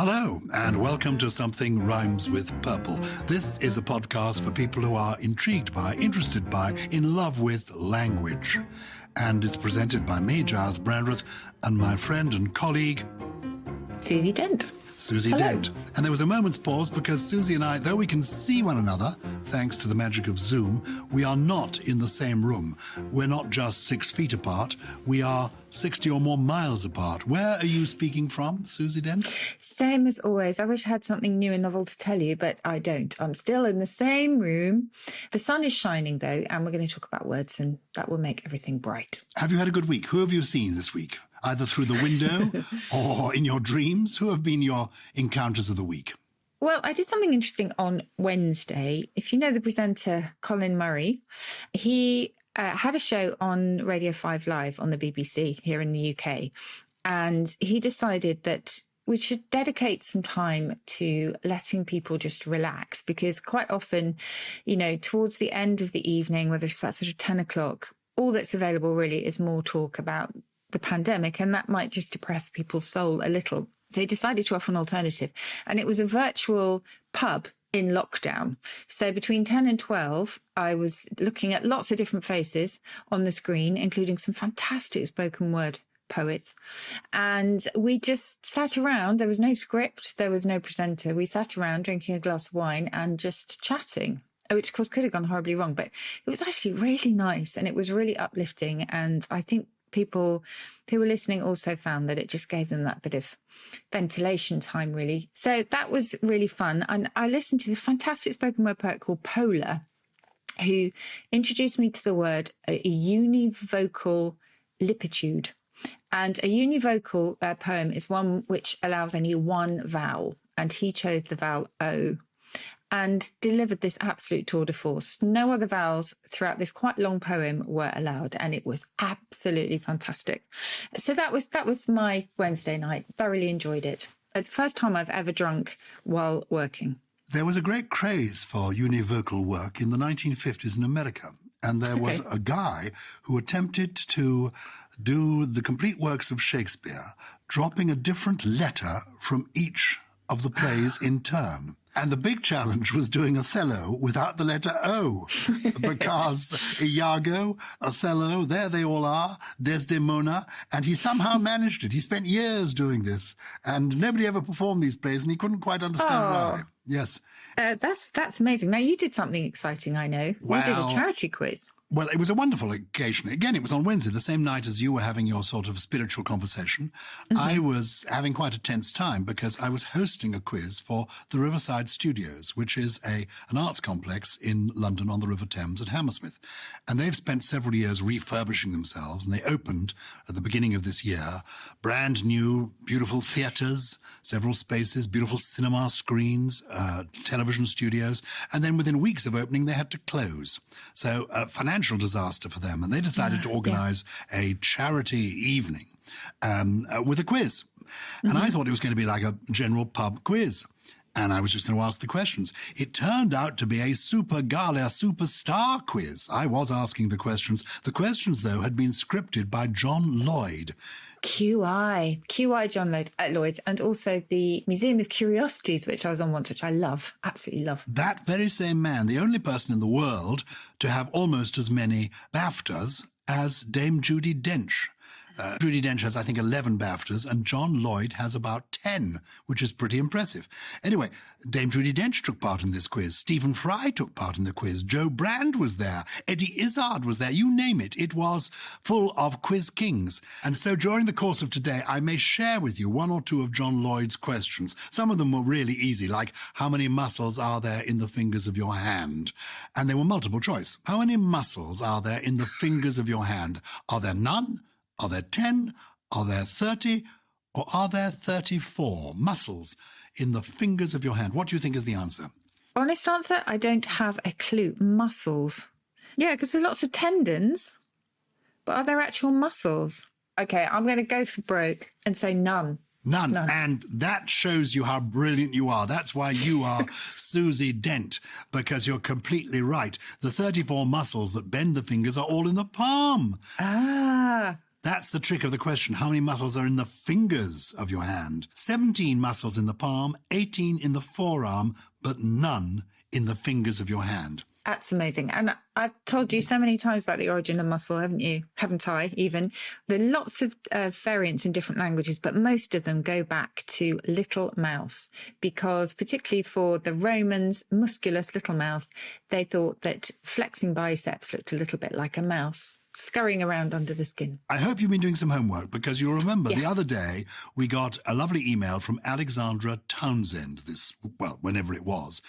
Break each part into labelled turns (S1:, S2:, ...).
S1: Hello, and welcome to Something Rhymes with Purple. This is a podcast for people who are intrigued by, interested by, in love with language. And it's presented by me, Gyles Brandreth, and my friend and colleague,
S2: Susie Dent.
S1: Susie
S2: Hello.
S1: Dent. And there was a moment's pause because Susie and I, though we can see one another, thanks to the magic of Zoom, we are not in the same room. We're not just 6 feet apart, we are 60 or more miles apart. Where are you speaking from, Susie Dent?
S2: Same as always. I wish I had something new and novel to tell you, but I don't. I'm still in the same room. The sun is shining, though, and we're going to talk about words, and that will make everything bright.
S1: Have you had a good week? Who have you seen this week? Either through the window or in your dreams? Who have been your encounters of the week?
S2: Well, I did something interesting on Wednesday. If you know the presenter Colin Murray, he had a show on Radio 5 Live on the BBC here in the UK. And he decided that we should dedicate some time to letting people just relax, because quite often, you know, towards the end of the evening, whether it's about sort of 10 o'clock, all that's available really is more talk about the pandemic, and that might just depress people's soul a little. So he decided to offer an alternative, and it was a virtual pub in lockdown. So between 10 and 12, I was looking at lots of different faces on the screen, including some fantastic spoken word poets. And we just sat around. There was no script. There was no presenter. We sat around drinking a glass of wine and just chatting, which of course could have gone horribly wrong, but it was actually really nice and it was really uplifting. And I think people who were listening also found that it just gave them that bit of ventilation time, really. So that was really fun. And I listened to the fantastic spoken word poet called Polar, who introduced me to the word univocal lipitude. And a univocal poem is one which allows only one vowel. And he chose the vowel O and delivered this absolute tour de force. No other vowels throughout this quite long poem were allowed, and it was absolutely fantastic. So that was my Wednesday night. Thoroughly enjoyed it. It's the first time I've ever drunk while working.
S1: There was a great craze for univocal work in the 1950s in America. And there was a guy who attempted to do the complete works of Shakespeare, dropping a different letter from each of the plays in turn. And the big challenge was doing Othello without the letter O, because Iago, Othello, there they all are, Desdemona, and he somehow managed it. He spent years doing this, and nobody ever performed these plays, and he couldn't quite understand why. Yes.
S2: That's amazing. Now, you did something exciting, I know. You did a charity quiz.
S1: Well, it was a wonderful occasion. Again, it was on Wednesday, the same night as you were having your sort of spiritual conversation. Mm-hmm. I was having quite a tense time because I was hosting a quiz for the Riverside Studios, which is an arts complex in London on the River Thames at Hammersmith. And they've spent several years refurbishing themselves, and they opened at the beginning of this year brand new, beautiful theatres, several spaces, beautiful cinema screens, television studios. And then within weeks of opening, they had to close. So financial disaster for them, and they decided to organise a charity evening with a quiz. And I thought it was going to be like a general pub quiz, and I was just going to ask the questions. It turned out to be a super gala, superstar quiz. I was asking the questions. The questions, though, had been scripted by John Lloyd.
S2: QI John Lloyd, and also the Museum of Curiosities, which I was on once, which I love, absolutely love.
S1: That very same man, the only person in the world to have almost as many BAFTAs as Dame Judi Dench. Judi Dench has, I think, 11 BAFTAs, and John Lloyd has about 10, which is pretty impressive. Anyway, Dame Judi Dench took part in this quiz. Stephen Fry took part in the quiz. Joe Brand was there. Eddie Izzard was there. You name it. It was full of quiz kings. And so during the course of today, I may share with you one or two of John Lloyd's questions. Some of them were really easy, like how many muscles are there in the fingers of your hand? And they were multiple choice. How many muscles are there in the fingers of your hand? Are there none? Are there 10? Are there 30? Or are there 34 muscles in the fingers of your hand? What do you think is the answer?
S2: Honest answer, I don't have a clue. Muscles. Yeah, because there's lots of tendons. But are there actual muscles? Okay, I'm going to go for broke and say none.
S1: None. And that shows you how brilliant you are. That's why you are Susie Dent, because you're completely right. The 34 muscles that bend the fingers are all in the palm.
S2: Ah.
S1: That's the trick of the question. How many muscles are in the fingers of your hand? 17 muscles in the palm, 18 in the forearm, but none in the fingers of your hand.
S2: That's amazing. And I've told you so many times about the origin of muscle, haven't you? Haven't I, even? There are lots of variants in different languages, but most of them go back to little mouse, because particularly for the Romans, musculus little mouse, they thought that flexing biceps looked a little bit like a mouse scurrying around under the skin.
S1: I hope you've been doing some homework, because you'll remember
S2: Yes.
S1: the other day we got a lovely email from Alexandra Townsend, whenever it was.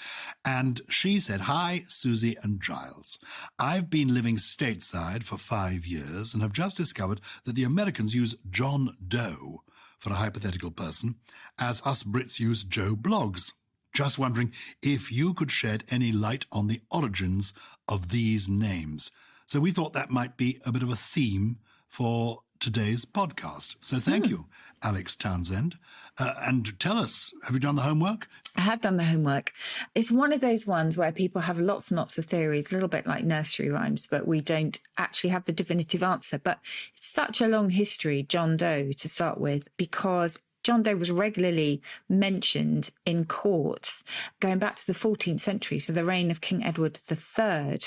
S1: And she said, "Hi, Susie and Gyles. I've been living stateside for 5 years and have just discovered that the Americans use John Doe for a hypothetical person, as us Brits use Joe Bloggs. Just wondering if you could shed any light on the origins of these names." So we thought that might be a bit of a theme for today's podcast. So thank you, Alex Townsend. And tell us, have you done the homework?
S2: I have done the homework. It's one of those ones where people have lots and lots of theories, a little bit like nursery rhymes, but we don't actually have the definitive answer. But it's such a long history, John Doe, to start with, because John Doe was regularly mentioned in courts going back to the 14th century, so the reign of King Edward III,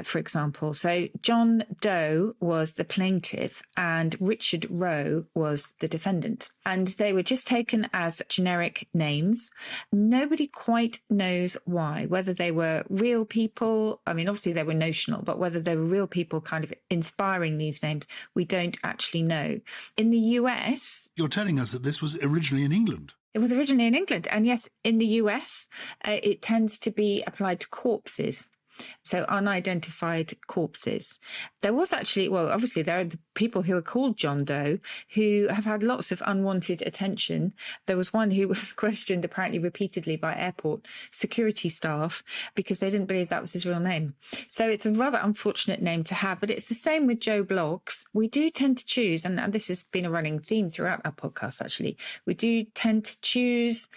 S2: for example. So John Doe was the plaintiff and Richard Roe was the defendant. And they were just taken as generic names. Nobody quite knows why, whether they were real people. I mean, obviously they were notional, but whether they were real people kind of inspiring these names, we don't actually know. In the US...
S1: You're telling us that this was originally in England.
S2: It was originally in England. And yes, in the US, it tends to be applied to corpses. So unidentified corpses. There was actually, well, obviously there are the people who are called John Doe who have had lots of unwanted attention. There was one who was questioned apparently repeatedly by airport security staff because they didn't believe that was his real name. So it's a rather unfortunate name to have, but it's the same with Joe Bloggs. We do tend to choose, and this has been a running theme throughout our podcast actually, we do tend to choose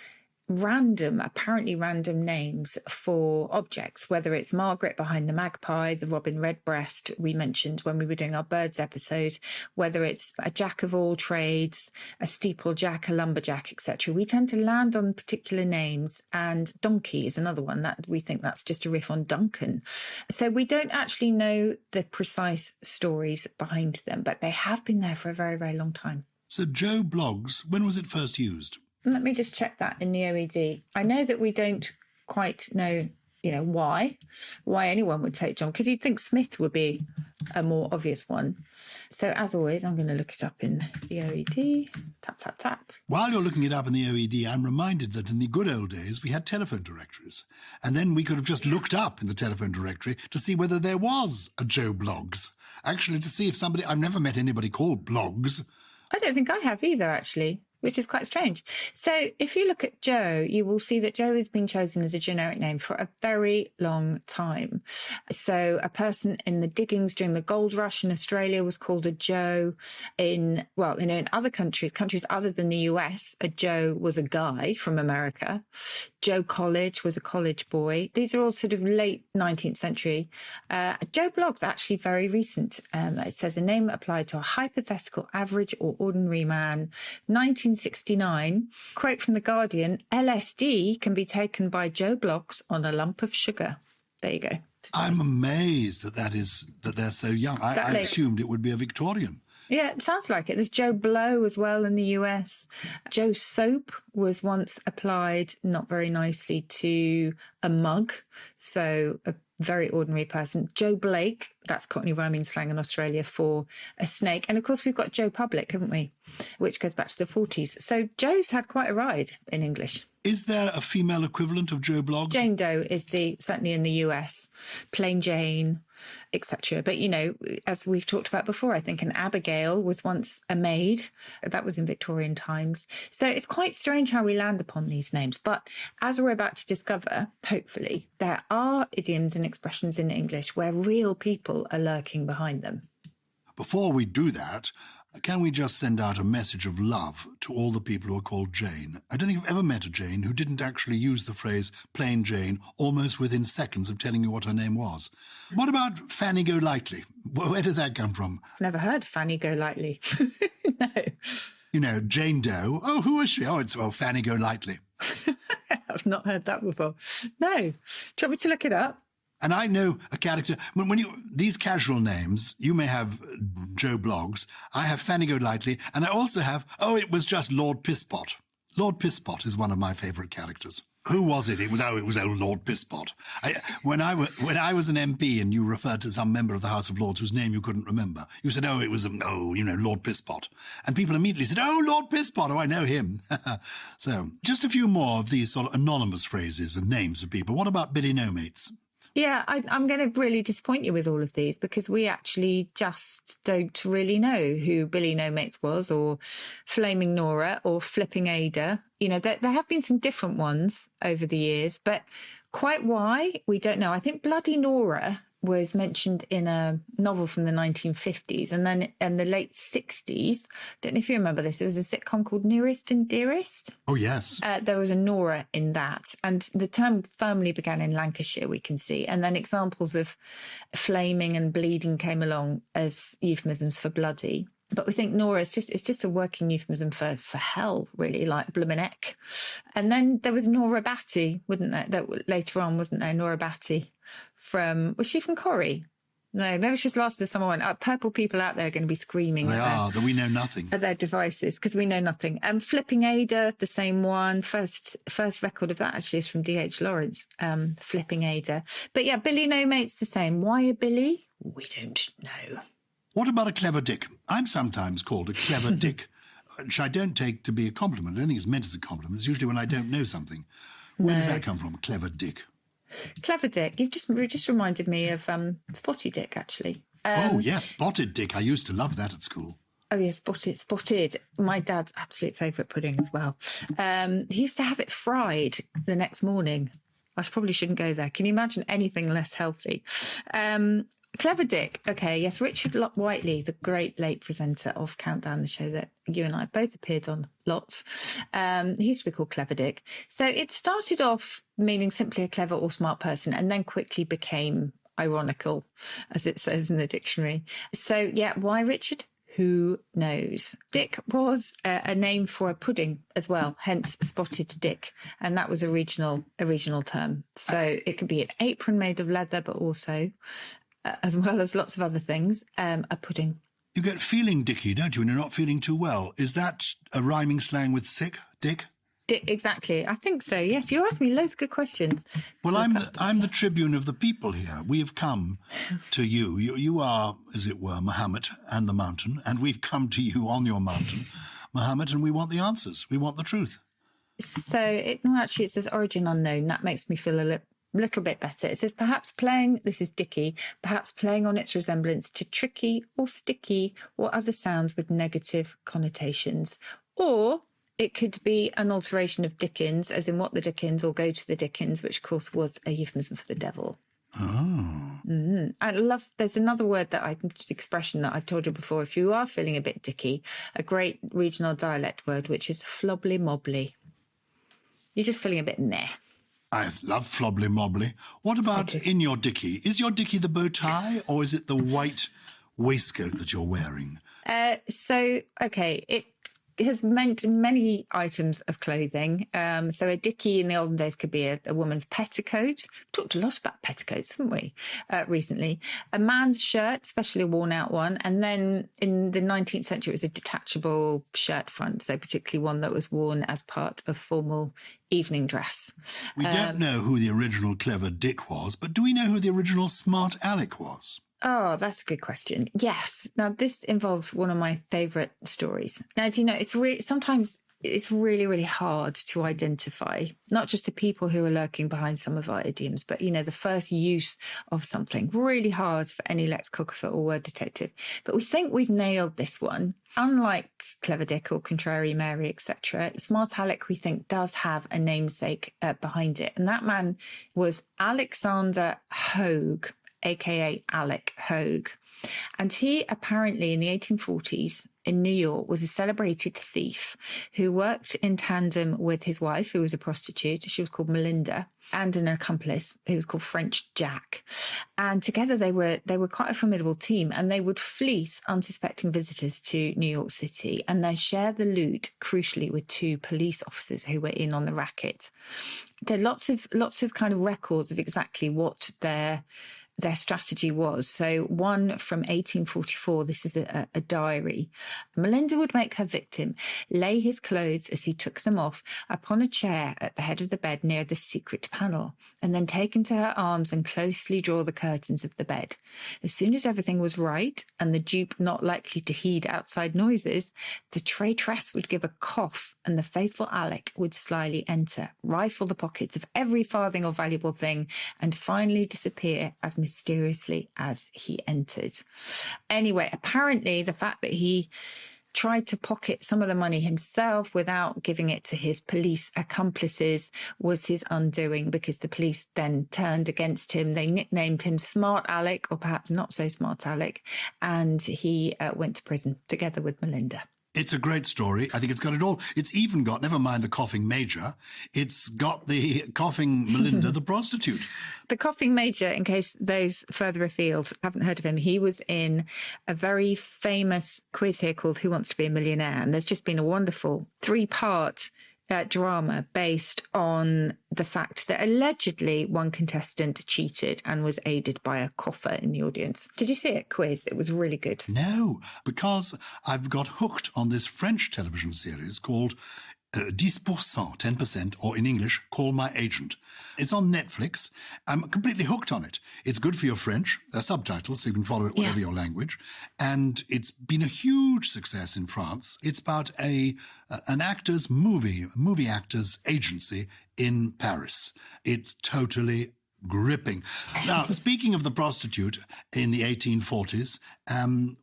S2: apparently random names for objects, whether it's Margaret behind the magpie, the robin redbreast we mentioned when we were doing our birds episode, whether it's a jack of all trades, a steeplejack, a lumberjack, etc. We tend to land on particular names, and donkey is another one that we think that's just a riff on Duncan. So we don't actually know the precise stories behind them, but they have been there for a very, very long time.
S1: So Joe Bloggs, when was it first used?
S2: Let me just check that in the OED. I know that we don't quite know, why anyone would take John, because you'd think Smith would be a more obvious one. So as always, I'm going to look it up in the OED. Tap, tap, tap.
S1: While you're looking it up in the OED, I'm reminded that in the good old days, we had telephone directories. And then we could have just looked up in the telephone directory to see whether there was a Joe Bloggs. Actually, to see if I've never met anybody called Bloggs.
S2: I don't think I have either, actually, which is quite strange. So if you look at Joe, you will see that Joe has been chosen as a generic name for a very long time. So a person in the diggings during the gold rush in Australia was called a Joe. In other countries other than the US, a Joe was a guy from America. Joe College was a college boy. These are all sort of late 19th century. Joe Bloggs actually very recent. It says a name applied to a hypothetical average or ordinary man. 1969, quote from The Guardian, LSD can be taken by Joe Bloggs on a lump of sugar. There you go.
S1: I'm amazed that they're so young. I assumed it would be a Victorian.
S2: Yeah, it sounds like it. There's Joe Blow as well in the US. Joe Soap was once applied not very nicely to a mug, so a very ordinary person. Joe Blake, that's Cockney rhyming slang in Australia for a snake. And of course, we've got Joe Public, haven't we? Which goes back to the 40s. So Joe's had quite a ride in English.
S1: Is there a female equivalent of Joe Bloggs?
S2: Jane Doe is certainly in the US, Plain Jane, etc. But, as we've talked about before, I think an Abigail was once a maid. That was in Victorian times. So it's quite strange how we land upon these names. But as we're about to discover, hopefully, there are idioms and expressions in English where real people are lurking behind them.
S1: Before we do that, Can we just send out a message of love to all the people who are called Jane? I don't think I've ever met a Jane who didn't actually use the phrase plain Jane almost within seconds of telling you what her name was. What about Fanny Go Lightly? Where does that come from?
S2: I've never heard Fanny Go Lightly. No.
S1: You know, Jane Doe. Oh, who is she? Oh, it's Fanny Go Lightly.
S2: I've not heard that before. No. Do you want me to look it up?
S1: And I know a character, these casual names, you may have Joe Bloggs, I have Fanny Go Lightly, and I also have, it was just Lord Pisspot. Lord Pisspot is one of my favourite characters. Who was it? It was old Lord Pisspot. When I was an MP and you referred to some member of the House of Lords whose name you couldn't remember, you said, it was, Lord Pisspot. And people immediately said, Lord Pisspot, I know him. So, just a few more of these sort of anonymous phrases and names of people. What about Billy No Mates?
S2: Yeah, I'm going to really disappoint you with all of these because we actually just don't really know who Billy No Mates was, or Flaming Nora, or Flipping Ada. You know, there have been some different ones over the years, but quite why, we don't know. I think Bloody Nora was mentioned in a novel from the 1950s, and then in the late 60s, don't know if you remember this, there was a sitcom called Nearest and Dearest.
S1: Oh, yes.
S2: There was a Nora in that, and the term firmly began in Lancashire, we can see, and then examples of flaming and bleeding came along as euphemisms for bloody. But we think Nora is just a working euphemism for hell, really, like bloomin' heck. And then there was Nora Batty, wasn't there? That later on, wasn't there? Nora Batty was she from Corrie? No, maybe she was last of the summer one. Purple people out there are going to be screaming.
S1: That we know nothing.
S2: At their devices, because we know nothing. Flipping Ada, the same one. First record of that actually is from D.H. Lawrence, Flipping Ada. But yeah, Billy No Mates the same. Why a Billy? We don't know.
S1: What about a clever dick? I'm sometimes called a clever dick, which I don't take to be a compliment. I don't think it's meant as a compliment. It's usually when I don't know something. Where does that come from, clever dick?
S2: Clever Dick. You've just reminded me of Spotty Dick, actually.
S1: Yes, Spotted Dick. I used to love that at school.
S2: Oh, yeah, Spotted. My dad's absolute favourite pudding as well. He used to have it fried the next morning. I probably shouldn't go there. Can you imagine anything less healthy? Clever Dick. Okay, yes, Richard Whiteley, the great late presenter of Countdown, the show that you and I both appeared on lots. He used to be called Clever Dick. So it started off meaning simply a clever or smart person, and then quickly became ironical, as it says in the dictionary. So, yeah, why Richard? Who knows? Dick was a name for a pudding as well, hence Spotted Dick. And that was a regional term. So it could be an apron made of leather, but also, as well as lots of other things, a pudding.
S1: You get feeling dicky, don't you, when you're not feeling too well? Is that a rhyming slang with sick, Dick?
S2: Exactly. I think so, yes. You asked me loads of good questions.
S1: Well, I'm the tribune of the people here. We have come to you. You are, as it were, Muhammad and the mountain, and we've come to you on your mountain, Muhammad, and we want the answers. We want the truth.
S2: So, it says origin unknown. That makes me feel a little bit better. It says perhaps playing on its resemblance to tricky or sticky or other sounds with negative connotations. Or it could be an alteration of Dickens, as in what the Dickens or go to the Dickens, which of course was a euphemism for the devil.
S1: Oh.
S2: There's another word expression that I've told you before. If you are feeling a bit dicky, a great regional dialect word, which is flobbly mobbly. You're just feeling a bit meh.
S1: I love flobbly mobbly. What about in your dicky? Is your dicky the bow tie, or is it the white waistcoat that you're wearing?
S2: It has meant many items of clothing. So a dicky in the olden days could be a woman's petticoat. We've talked a lot about petticoats, haven't we, recently? A man's shirt, especially a worn-out one. And then in the 19th century, it was a detachable shirt front, so particularly one that was worn as part of formal evening dress.
S1: We don't know who the original clever Dick was, but do we know who the original smart Alec was?
S2: Oh, that's a good question. Yes. Now, this involves one of my favourite stories. Now, do you know, sometimes it's really, really hard to identify not just the people who are lurking behind some of our idioms, but, the first use of something. Really hard for any lexicographer or word detective. But we think we've nailed this one. Unlike Clever Dick or Contrary Mary, etc., Smart Alec, we think, does have a namesake behind it. And that man was Alexander Hogue, a.k.a. Alec Hogue. And he apparently in the 1840s in New York was a celebrated thief who worked in tandem with his wife, who was a prostitute. She was called Melinda, and an accomplice who was called French Jack. And together they were quite a formidable team, and they would fleece unsuspecting visitors to New York City and then share the loot, crucially, with two police officers who were in on the racket. There are lots of kind of records of exactly what their strategy was. So one from 1844, this is a diary. Melinda would make her victim lay his clothes as he took them off upon a chair at the head of the bed near the secret panel, and then take him to her arms and closely draw the curtains of the bed. As soon as everything was right and the dupe not likely to heed outside noises, the traitress would give a cough and the faithful Alec would slyly enter, rifle the pockets of every farthing or valuable thing, and finally disappear as mysteriously as he entered. Anyway, apparently the fact that he tried to pocket some of the money himself without giving it to his police accomplices was his undoing, because the police then turned against him. They nicknamed him Smart Alec, or perhaps Not So Smart Alec, and he went to prison together with Melinda.
S1: It's a great story. I think it's got it all. It's even got, never mind the coughing major, it's got the coughing Melinda, the prostitute.
S2: The coughing major, in case those further afield haven't heard of him, he was in a very famous quiz here called Who Wants to Be a Millionaire? And there's just been a wonderful 3-part drama based on the fact that allegedly one contestant cheated and was aided by a cougher in the audience. Did you see it, Quiz? It was really good.
S1: No, because I've got hooked on this French television series called 10%, or in English, Call My Agent. It's on Netflix. I'm completely hooked on it. It's good for your French. There are subtitles, so you can follow it whatever your language. And it's been a huge success in France. It's about an movie actors agency in Paris. It's totally gripping. Now, speaking of the prostitute in the 1840s,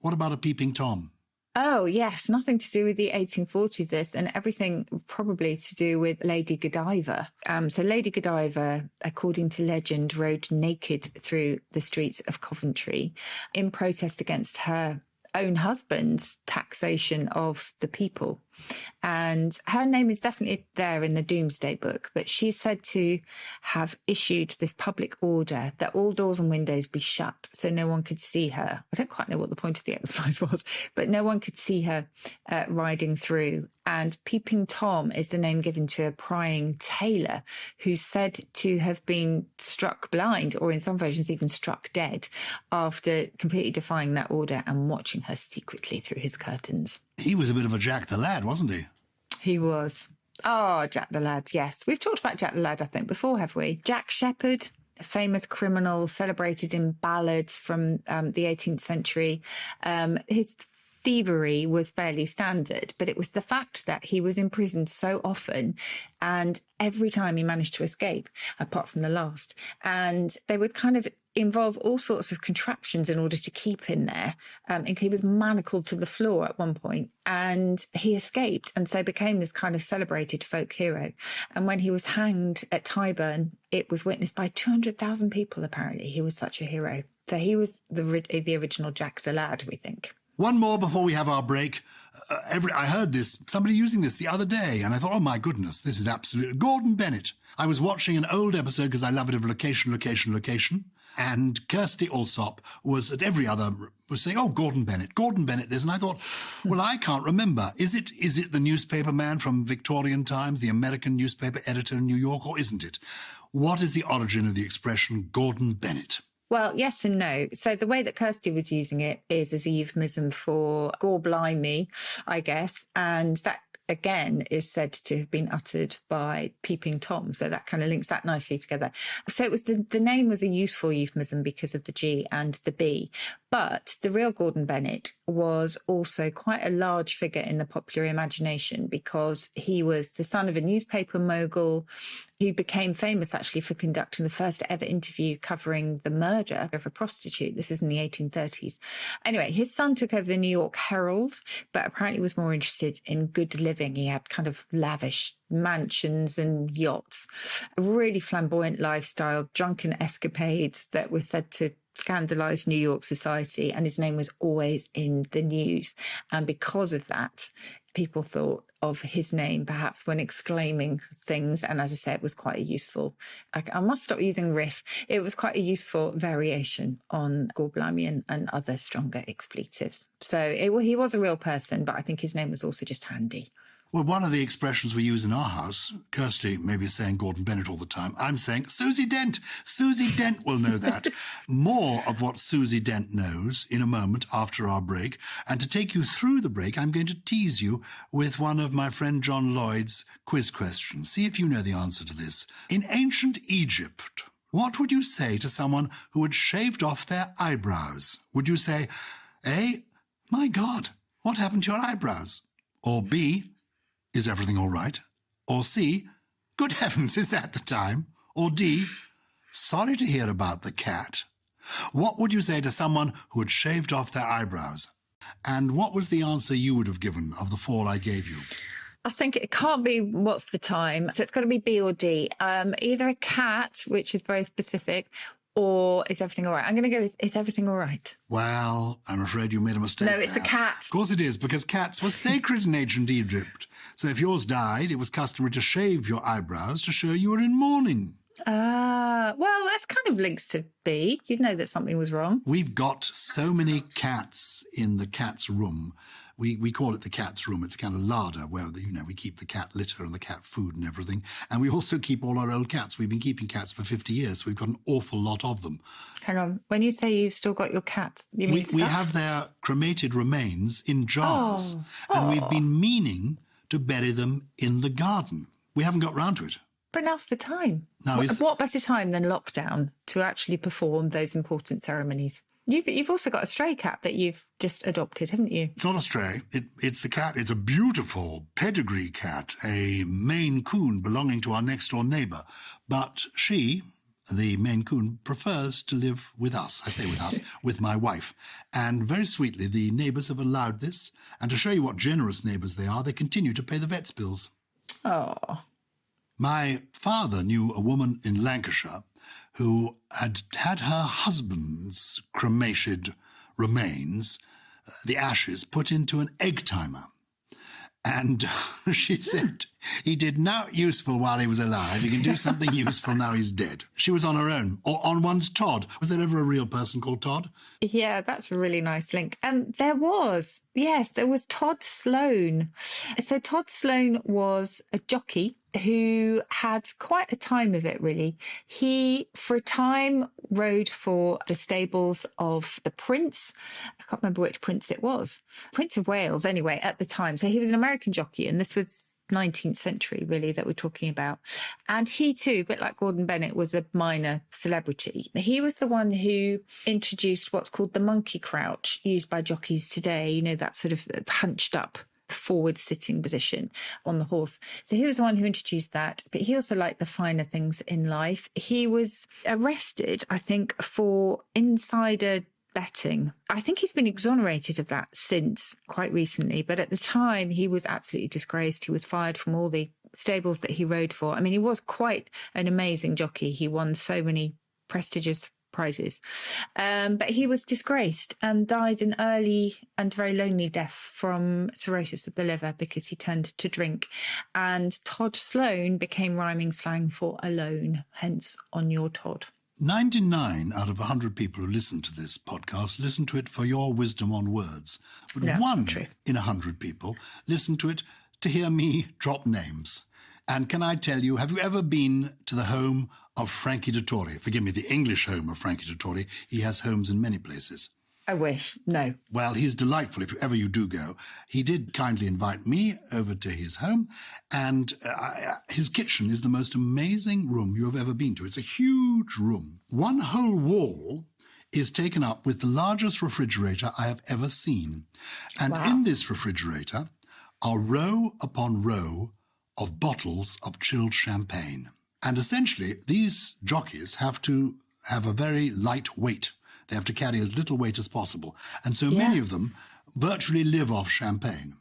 S1: what about a peeping Tom?
S2: Oh, yes. Nothing to do with the 1840s, this, and everything probably to do with Lady Godiva. So Lady Godiva, according to legend, rode naked through the streets of Coventry in protest against her own husband's taxation of the people. And her name is definitely there in the Doomsday Book, but she's said to have issued this public order that all doors and windows be shut so no one could see her. I don't quite know what the point of the exercise was, but no one could see her riding through. And Peeping Tom is the name given to a prying tailor who's said to have been struck blind, or in some versions even struck dead, after completely defying that order and watching her secretly through his curtains.
S1: He was a bit of a Jack the Lad, wasn't he?
S2: He was. Oh, Jack the Lad, yes. We've talked about Jack the Lad, I think, before, have we? Jack Sheppard, a famous criminal celebrated in ballads from the 18th century. His thievery was fairly standard, but it was the fact that he was imprisoned so often, and every time he managed to escape, apart from the last. And they would kind of involve all sorts of contraptions in order to keep him there. And he was manacled to the floor at one point, and he escaped, and so became this kind of celebrated folk hero. And when he was hanged at Tyburn, it was witnessed by 200,000 people, apparently. He was such a hero. So he was the original Jack the Lad, we think.
S1: One more before we have our break. I heard somebody using this the other day, and I thought, oh my goodness, this is absolutely Gordon Bennett. I was watching an old episode because I love it of location, and Kirsty Allsop was at every other, was saying, oh, Gordon Bennett this. And I thought, well, I can't remember. Is it the newspaper man from Victorian times, the American newspaper editor in New York, or isn't it? What is the origin of the expression Gordon Bennett?
S2: Well, yes and no. So the way that Kirsty was using it is as a euphemism for gore blimey, I guess. And that, again, is said to have been uttered by Peeping Tom. So that kind of links that nicely together. So it was the name was a useful euphemism because of the G and the B. But the real Gordon Bennett was also quite a large figure in the popular imagination because he was the son of a newspaper mogul who became famous actually for conducting the first ever interview covering the murder of a prostitute. This is in the 1830s. Anyway, his son took over the New York Herald, but apparently was more interested in good living. He had kind of lavish mansions and yachts, a really flamboyant lifestyle, drunken escapades that were said to scandalized New York society, and his name was always in the news. And because of that, people thought of his name perhaps when exclaiming things. And as I say, it was quite a useful, I must stop using riff. It was quite a useful variation on Gorblimey and other stronger expletives. So he was a real person, but I think his name was also just handy.
S1: Well, one of the expressions we use in our house, Kirsty may be saying Gordon Bennett all the time. I'm saying Susie Dent. Susie Dent will know that. More of what Susie Dent knows in a moment after our break. And to take you through the break, I'm going to tease you with one of my friend John Lloyd's quiz questions. See if you know the answer to this. In ancient Egypt, what would you say to someone who had shaved off their eyebrows? Would you say, A, my God, what happened to your eyebrows? Or B, is everything all right? Or C, good heavens, is that the time? Or D, sorry to hear about the cat. What would you say to someone who had shaved off their eyebrows? And what was the answer you would have given of the four I gave you?
S2: I think it can't be what's the time. So it's got to be B or D. Either a cat, which is very specific, or is everything all right? I'm going to go with, is everything all right?
S1: Well, I'm afraid you made a mistake.
S2: No, it's the cat.
S1: Of course it is, because cats were sacred in ancient Egypt. So if yours died, it was customary to shave your eyebrows to show you were in mourning.
S2: Well, that's kind of links to B. You'd know that something was wrong.
S1: We've got so many cats in the cat's room. We call it the cat's room. It's kind of larder where, we keep the cat litter and the cat food and everything. And we also keep all our old cats. We've been keeping cats for 50 years, so we've got an awful lot of them.
S2: Hang on. When you say you've still got your cats, you mean
S1: we have their cremated remains in jars. And we've been meaning to bury them in the garden. We haven't got round to it.
S2: But now's the time.
S1: Now,
S2: what better time than lockdown to actually perform those important ceremonies? You've also got a stray cat that you've just adopted, haven't you?
S1: It's not a stray. It's the cat. It's a beautiful pedigree cat, a Maine Coon belonging to our next-door neighbour. But she, the Maine Coon, prefers to live with us. I say with us, with my wife. And very sweetly, the neighbours have allowed this. And to show you what generous neighbours they are, they continue to pay the vet's bills.
S2: Oh.
S1: My father knew a woman in Lancashire who had had her husband's cremated remains, the ashes, put into an egg timer. And she said he did not useful while he was alive. He can do something useful now he's dead. She was on her own, or on one's Todd. Was there ever a real person called Todd?
S2: Yeah, that's a really nice link. There was Todd Sloane. So Todd Sloane was a jockey who had quite a time of it, really. He, for a time, rode for the stables of the Prince. I can't remember which prince it was. Prince of Wales, anyway, at the time. So he was an American jockey, and this was 19th century, really, that we're talking about. And he too, a bit like Gordon Bennett, was a minor celebrity. He was the one who introduced what's called the monkey crouch, used by jockeys today, that sort of hunched up forward sitting position on the horse. So he was the one who introduced that, but he also liked the finer things in life. He was arrested, I think, for insider betting. I think he's been exonerated of that since quite recently, but at the time he was absolutely disgraced. He was fired from all the stables that he rode for. I mean, he was quite an amazing jockey. He won so many prestigious prizes. But he was disgraced and died an early and very lonely death from cirrhosis of the liver because he turned to drink. And Todd Sloane became rhyming slang for alone, hence on your Todd.
S1: 99 out of 100 people who listen to this podcast listen to it for your wisdom on words. But
S2: That's
S1: one
S2: true.
S1: in 100 people listen to it to hear me drop names. And can I tell you, have you ever been to the home of Frankie Dettori? Forgive me, the English home of Frankie Dettori. He has homes in many places.
S2: I wish. No.
S1: Well, he's delightful if ever you do go. He did kindly invite me over to his home, and his kitchen is the most amazing room you have ever been to. It's a huge room. One whole wall is taken up with the largest refrigerator I have ever seen. And in this refrigerator are row upon row of bottles of chilled champagne. And essentially, these jockeys have to have a very light weight. They have to carry as little weight as possible. And so many of them virtually live off champagne.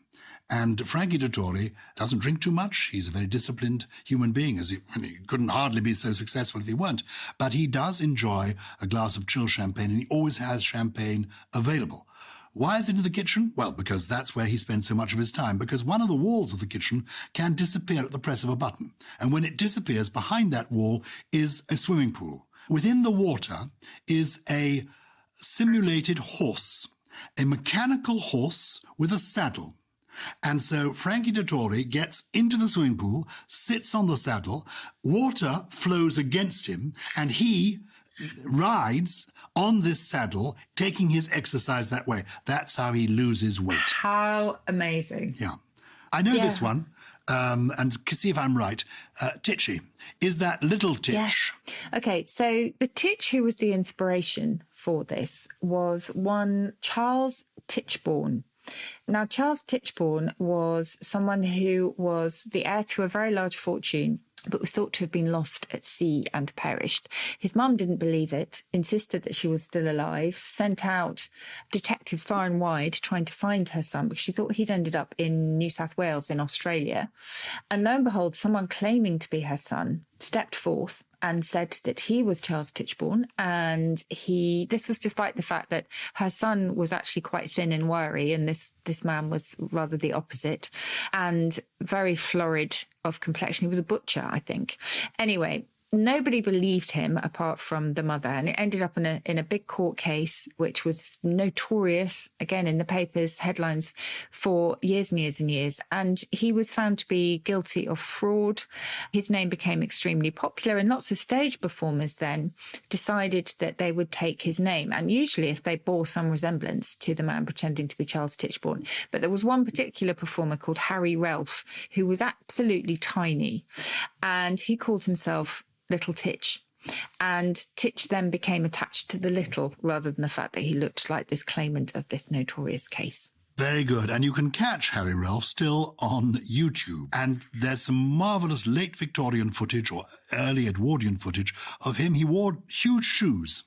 S1: And Frankie Dettori doesn't drink too much. He's a very disciplined human being, he couldn't hardly be so successful if he weren't. But he does enjoy a glass of chilled champagne, and he always has champagne available. Why is it in the kitchen? Well, because that's where he spends so much of his time, because one of the walls of the kitchen can disappear at the press of a button. And when it disappears, behind that wall is a swimming pool. Within the water is a simulated horse, a mechanical horse with a saddle. And so Frankie Dettori gets into the swimming pool, sits on the saddle, water flows against him, and he rides on this saddle, taking his exercise that way. That's how he loses weight.
S2: How amazing.
S1: Yeah. I know this one, and see if I'm right. Titchy. Is that little Titch?
S2: Yes. Okay, so the Titch who was the inspiration for this was one Charles Tichborne. Now, Charles Tichborne was someone who was the heir to a very large fortune, but was thought to have been lost at sea and perished. His mum didn't believe it, insisted that she was still alive, sent out detectives far and wide trying to find her son because she thought he'd ended up in New South Wales in Australia. And lo and behold, someone claiming to be her son stepped forth and said that he was Charles Tichborne, and this was despite the fact that her son was actually quite thin and wiry, and this man was rather the opposite, and very florid of complexion. He was a butcher, I think. Anyway, nobody believed him apart from the mother, and it ended up in a big court case, which was notorious, again, in the papers, headlines for years and years and years. And he was found to be guilty of fraud. His name became extremely popular, and lots of stage performers then decided that they would take his name, and usually if they bore some resemblance to the man pretending to be Charles Tichborne. But there was one particular performer called Harry Relf, who was absolutely tiny, and he called himself Little Titch. And Titch then became attached to the little rather than the fact that he looked like this claimant of this notorious case.
S1: Very good. And you can catch Harry Relf still on YouTube. And there's some marvellous late Victorian footage or early Edwardian footage of him. He wore huge shoes.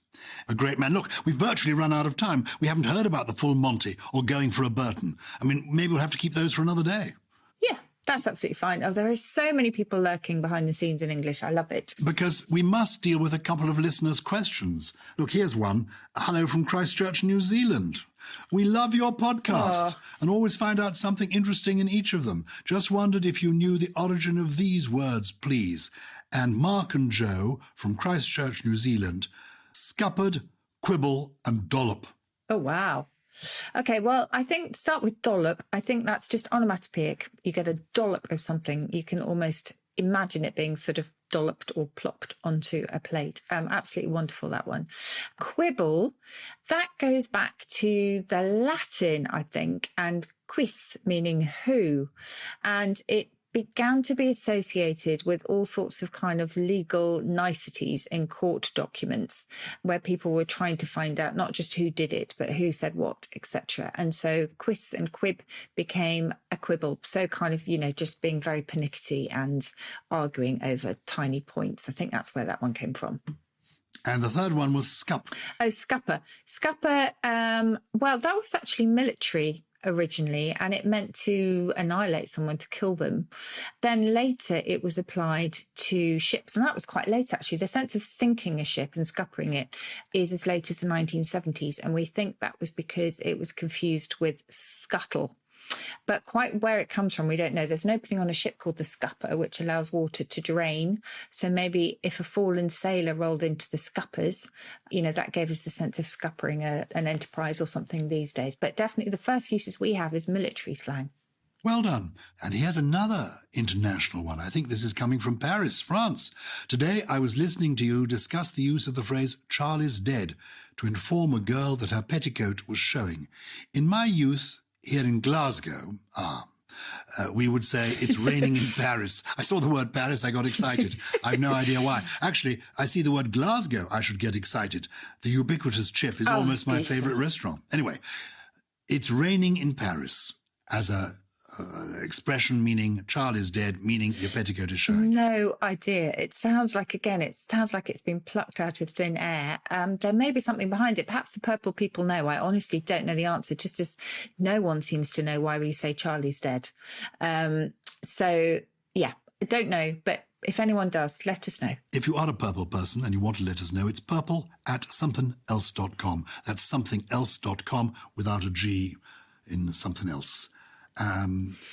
S1: A great man. Look, we've virtually run out of time. We haven't heard about the full Monty or going for a Burton. I mean, maybe we'll have to keep those for another day.
S2: Yeah. That's absolutely fine. Oh, there are so many people lurking behind the scenes in English. I love it.
S1: Because we must deal with a couple of listeners' questions. Look, here's one. Hello from Christchurch, New Zealand. We love your podcast and always find out something interesting in each of them. Just wondered if you knew the origin of these words, please. And Mark and Joe from Christchurch, New Zealand, scuppered, quibble and dollop.
S2: Oh, wow. Okay, well, I think start with dollop. I think that's just onomatopoeic. You get a dollop of something. You can almost imagine it being sort of dolloped or plopped onto a plate. Absolutely wonderful, that one. Quibble, that goes back to the Latin, I think, and quis, meaning who. And it began to be associated with all sorts of kind of legal niceties in court documents where people were trying to find out not just who did it, but who said what, etc. And so quis and quib became a quibble. So kind of, just being very pernickety and arguing over tiny points. I think that's where that one came from.
S1: And the third one was scup.
S2: Oh, scupper. Scupper, well, that was actually military originally, and it meant to annihilate someone, to kill them. Then later it was applied to ships, and that was quite late actually. The sense of sinking a ship and scuppering it is as late as the 1970s, and we think that was because it was confused with scuttle. But quite where it comes from, we don't know. There's an opening on a ship called the scupper, which allows water to drain. So maybe if a fallen sailor rolled into the scuppers, that gave us the sense of scuppering an enterprise or something these days. But definitely the first uses we have is military slang.
S1: Well done. And here's another international one. I think this is coming from Paris, France. Today I was listening to you discuss the use of the phrase "Charlie's dead" to inform a girl that her petticoat was showing. In my youth, here in Glasgow, we would say it's raining in Paris. I saw the word Paris, I got excited. I have no idea why. Actually, I see the word Glasgow, I should get excited. The ubiquitous Chip is almost my favourite restaurant. Anyway, it's raining in Paris as a expression meaning Charlie's dead, meaning your petticoat is showing?
S2: No idea. It sounds like it's been plucked out of thin air. There may be something behind it. Perhaps the purple people know. I honestly don't know the answer, just as no one seems to know why we say Charlie's dead. So, yeah, I don't know, but if anyone does, let us know.
S1: If you are a purple person and you want to let us know, it's purple@somethingelse.com. That's somethingelse.com without a G in something else.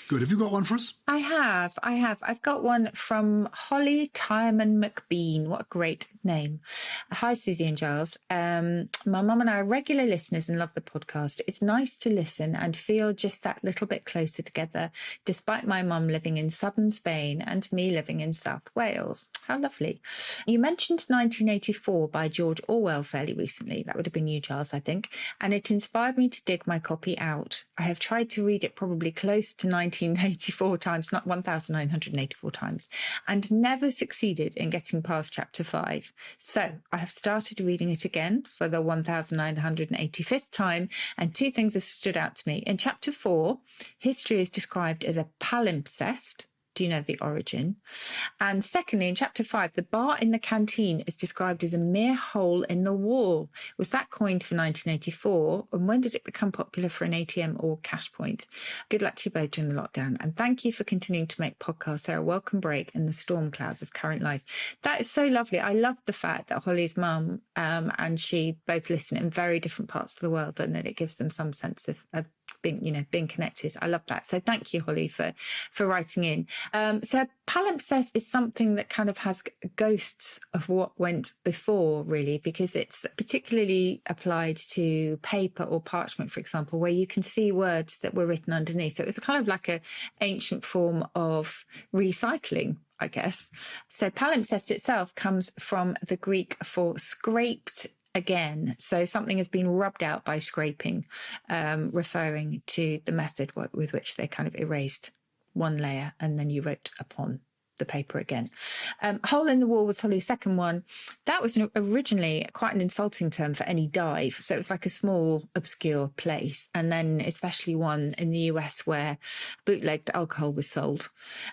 S1: Good. Have you got one for us?
S2: I have. I've got one from Holly Tyman McBean. What a great name. Hi, Susie and Gyles. My mum and I are regular listeners and love the podcast. It's nice to listen and feel just that little bit closer together, despite my mum living in southern Spain and me living in South Wales. How lovely. You mentioned 1984 by George Orwell fairly recently. That would have been you, Gyles, I think. And it inspired me to dig my copy out. I have tried to read it probably close to 1984 times, not 1984 times, and never succeeded in getting past chapter 5. So I have started reading it again for the 1985th time, and two things have stood out to me. In chapter 4, history is described as a palimpsest. Do you know the origin? And secondly, in chapter 5, the bar in the canteen is described as a mere hole in the wall. Was that coined for 1984? And when did it become popular for an ATM or cash point? Good luck to you both during the lockdown. And thank you for continuing to make podcasts. They're a welcome break in the storm clouds of current life. That is so lovely. I love the fact that Holly's mum and she both listen in very different parts of the world, and that it gives them some sense of being connected. I love that. So thank you, Holly, for writing in. So palimpsest is something that kind of has ghosts of what went before, really, because it's particularly applied to paper or parchment, for example, where you can see words that were written underneath. So it was kind of like an ancient form of recycling, I guess. So palimpsest itself comes from the Greek for scraped again. So something has been rubbed out by scraping, referring to the method with which they kind of erased one layer and then you wrote upon the paper again. Hole in the wall was Holly's second one. That was originally quite an insulting term for any dive. So it was like a small, obscure place. And then especially one in the US where bootlegged alcohol was sold.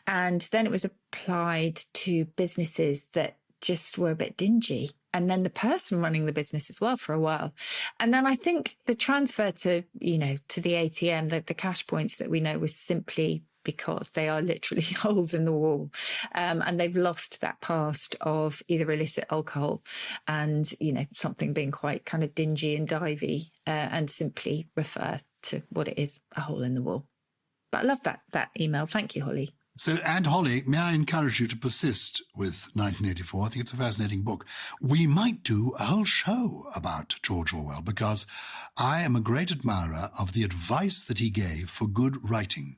S2: And then it was applied to businesses that just were a bit dingy. And then the person running the business as well for a while. And then I think the transfer to the ATM, the cash points that we know, was simply because they are literally holes in the wall. And they've lost that past of either illicit alcohol and, something being quite kind of dingy and divey, and simply refer to what it is, a hole in the wall. But I love that email. Thank you, Holly.
S1: So, and Holly, may I encourage you to persist with 1984? I think it's a fascinating book. We might do a whole show about George Orwell because I am a great admirer of the advice that he gave for good writing.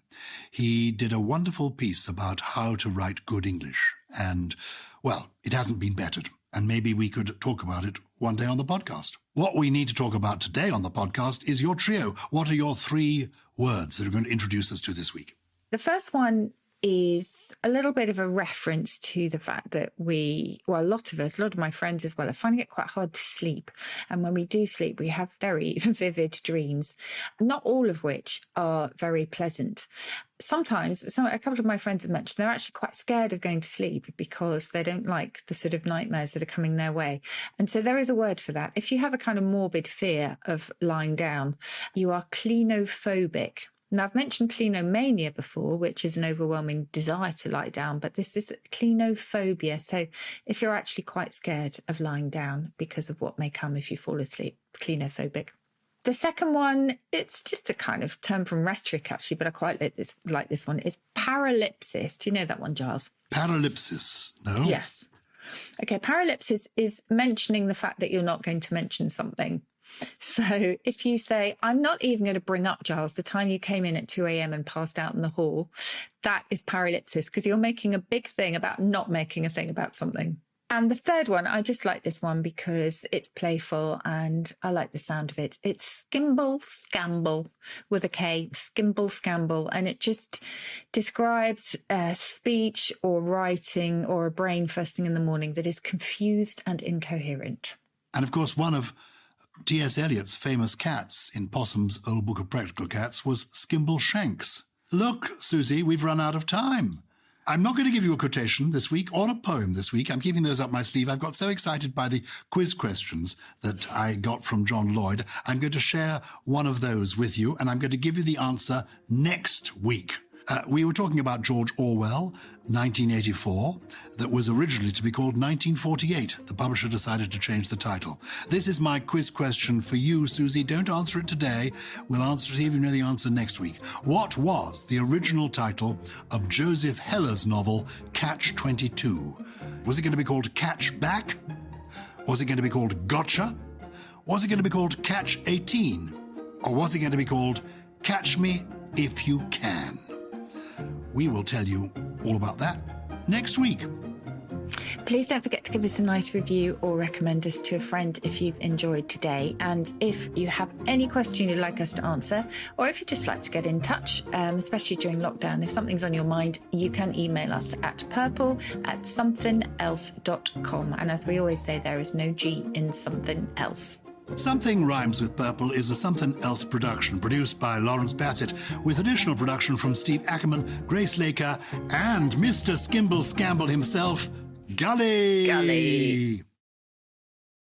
S1: He did a wonderful piece about how to write good English. And, well, it hasn't been bettered. And maybe we could talk about it one day on the podcast. What we need to talk about today on the podcast is your trio. What are your 3 words that are going to introduce us to this week?
S2: The first one is a little bit of a reference to the fact that a lot of my friends as well, are finding it quite hard to sleep. And when we do sleep, we have very vivid dreams, not all of which are very pleasant. Sometimes, a couple of my friends have mentioned they're actually quite scared of going to sleep because they don't like the sort of nightmares that are coming their way. And so there is a word for that. If you have a kind of morbid fear of lying down, you are clinophobic. Now, I've mentioned clinomania before, which is an overwhelming desire to lie down, but this is clinophobia. So if you're actually quite scared of lying down because of what may come if you fall asleep, clinophobic. The second one, it's just a kind of term from rhetoric, actually, but I quite like this one, is paralypsis. Do you know that one, Gyles?
S1: Paralypsis, no?
S2: Yes. Okay, paralypsis is mentioning the fact that you're not going to mention something. So if you say, I'm not even going to bring up, Gyles, the time you came in at 2 a.m. and passed out in the hall, that is paralypsis, because you're making a big thing about not making a thing about something. And the third one, I just like this one because it's playful and I like the sound of it. It's skimble scamble with a K, skimble scamble. And it just describes speech or writing or a brain first thing in the morning that is confused and incoherent.
S1: And of course, one of T.S. Eliot's famous cats in Possum's Old Book of Practical Cats was Skimble Shanks. Look, Susie, we've run out of time. I'm not going to give you a quotation this week or a poem this week. I'm keeping those up my sleeve. I've got so excited by the quiz questions that I got from John Lloyd. I'm going to share one of those with you, and I'm going to give you the answer next week. We were talking about George Orwell, 1984, that was originally to be called 1948. The publisher decided to change the title. This is my quiz question for you, Susie. Don't answer it today. We'll see if you know the answer next week. What was the original title of Joseph Heller's novel, Catch-22? Was it going to be called Catch Back? Was it going to be called Gotcha? Was it going to be called Catch-18? Or was it going to be called Catch Me If You Can? We will tell you all about that next week.
S2: Please don't forget to give us a nice review or recommend us to a friend if you've enjoyed today. And if you have any question you'd like us to answer, or if you'd just like to get in touch, especially during lockdown, if something's on your mind, you can email us at purple@somethingelse.com. And as we always say, there is no G in something else.
S1: Something Rhymes with Purple is a Somethin Else production, produced by Lawrence Bassett, with additional production from Steve Ackerman, Grace Laker, and Mr. Skimble Scamble himself, Gully.